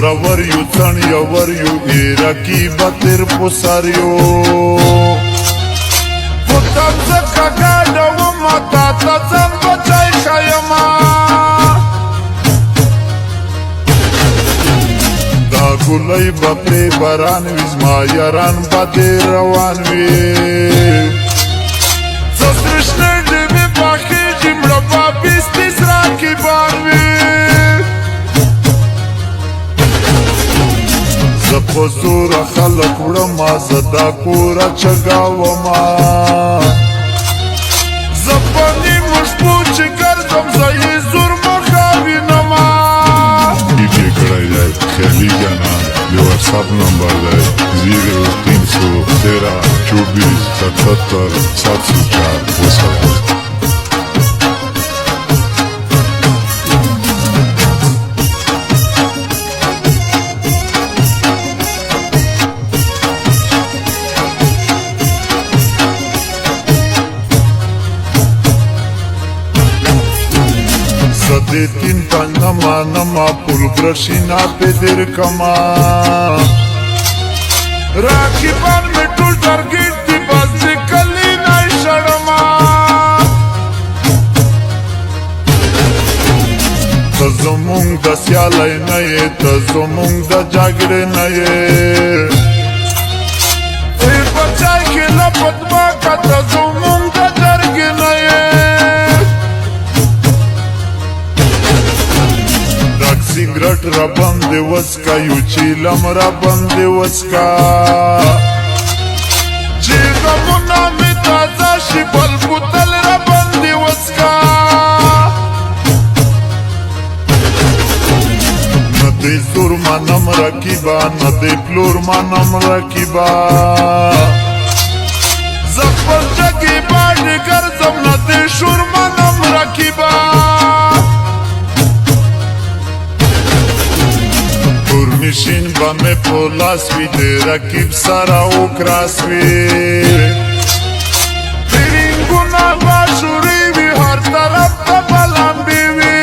زورور یو څڼیور یو ای رقیبه تیر پسر یو خو ته ځکه ګاډه ومه تا ته ځان بچی ښیمه دا ګولۍ به پرې باران وي زما یاران به دې روان وي څه ترشنې ډېوې به خېږي مړه به بیستې راکیبان وي زه په زوره خلک وړمه زه دا کوره چګاومه زه په نیمو شپو چې ګرځم زه یې زور مخه وینمه ډیجے کړی دی خیالي جانان د واتساپ نمبر دی 0313247704 وسلام زده تین پنما نما پول برشینا پی در کما راکیبان می ټول ټارګیټ دی بس د کلی نای شړما ته زمونږ د سیالۍ نه یې ته زمونږ د جګړې نه یې ای بچای کې لپت باکه ته زمونږ د جرګې نه یې سیگرٹ را بند وسکا یو چیلم را بند وسکا چی غمونا می تازه شی بل بوتل را بند وسکا ندی زور منم رکیبا ندی پلور منم رکیبا زفر جگی باڑی گرزم ندی شور منم رکیبا مشین با می پولاس وی دی رکیب سارا او کراس وی تیرینگونا باشوری وی هر طرف تا بلنبی وی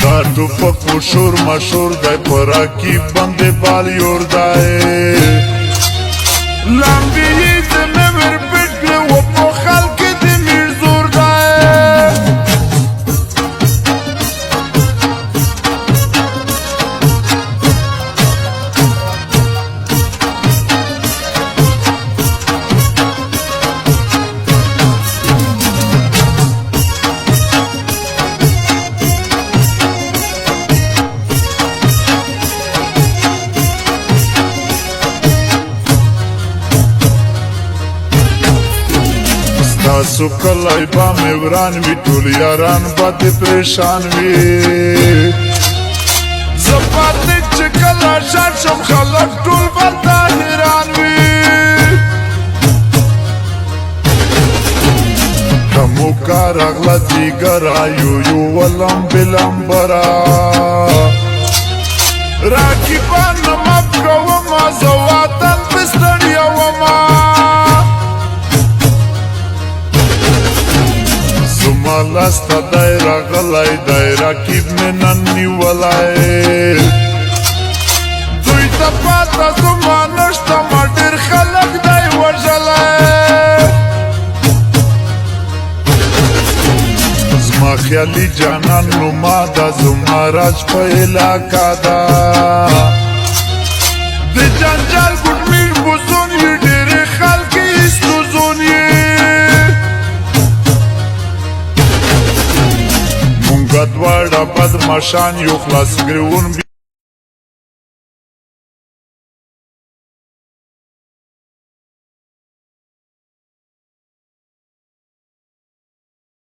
دا ټوپک مشور مشور دی پر رکیب بنده بال یور دی لنبی یی دی نور پټلی و په خلک دی میر زور دی تاسو کلای با میوران وی ټول یاران با دې پریشان وی زپات چې کلا شات شم خلک ټول با حیران وی کومو کار اغلا دیګر ایو یو ولم بلم برا راکی پان مپ کوم زواتن پستړیا وما لاستا دایره غلای دایره کیب می نن نیولای دوی تا پاتا زما نشتا ما ډیر خلق دای وژلای زما خیالی جانان نو ما دا زما راج په علاقه دا د جنجال ګډ میر بوزون یې ډیر خلق ایستوزون یې دواړه بدمعشان یو خلاص ګریون